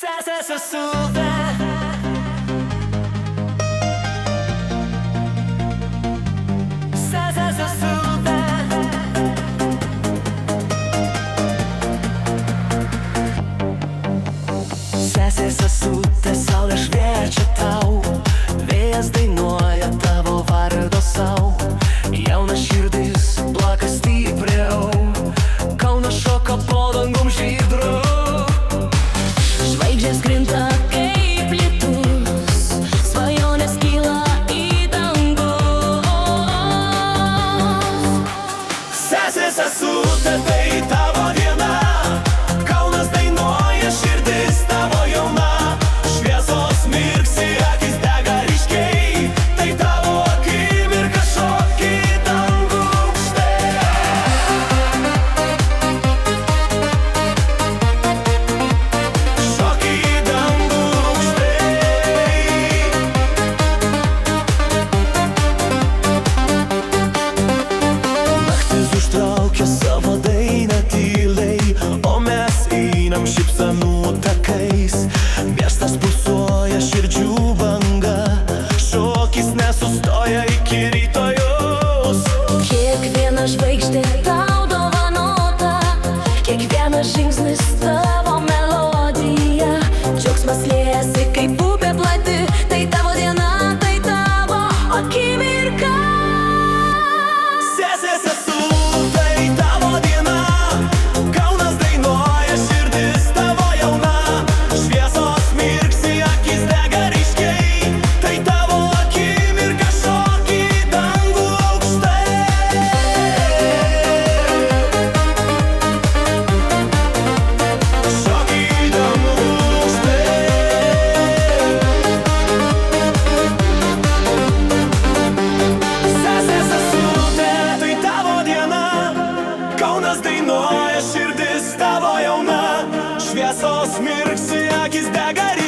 Sesė sesutė. Sesė sesutė. Sesė sesutė, saulė šviečia tau, vėjas dainuoja tavo vardo sau. Jauna širdis plaka stipriau, Kaunas šoka po dangum žydru. Žvaigždės krinta kaip lietus, svajonės kyla į dangų. Sesė sesutė, tai tavo diena, Kaunas dainuoja, širdis tavo jauna. Šviesos mirksi, akis dega ryškiai, tai tavo akimirka, šoki į dangų aukštai. Šoki į dangų aukštai. Naktis užtraukia savo dainą tyliai, o mes einam šypsenų takais. Miestas pulsuoja, širdžių banga, šokis nesustoja iki rytojus. Kiekviena žvaigždė tau dovanota, kiekvienas žingsnis tavo melodija. Džiaugsmas liejasi kaip upė plati, tai tavo diena, tai tavo akimirka. Sesė sesutė, tai tavo diena, Kaunas dainuoja, širdis tavo jauna. Šviesos mirksi, akis dega ryškiai, tai tavo akimirka, šoki į dangų aukštai. Šoki į dangų aukštai. Sesė sesutė, tai tavo diena, Kaunas dainuoja, širdis tavo jauna. Šviesos mirksi, akis dega ryškiai.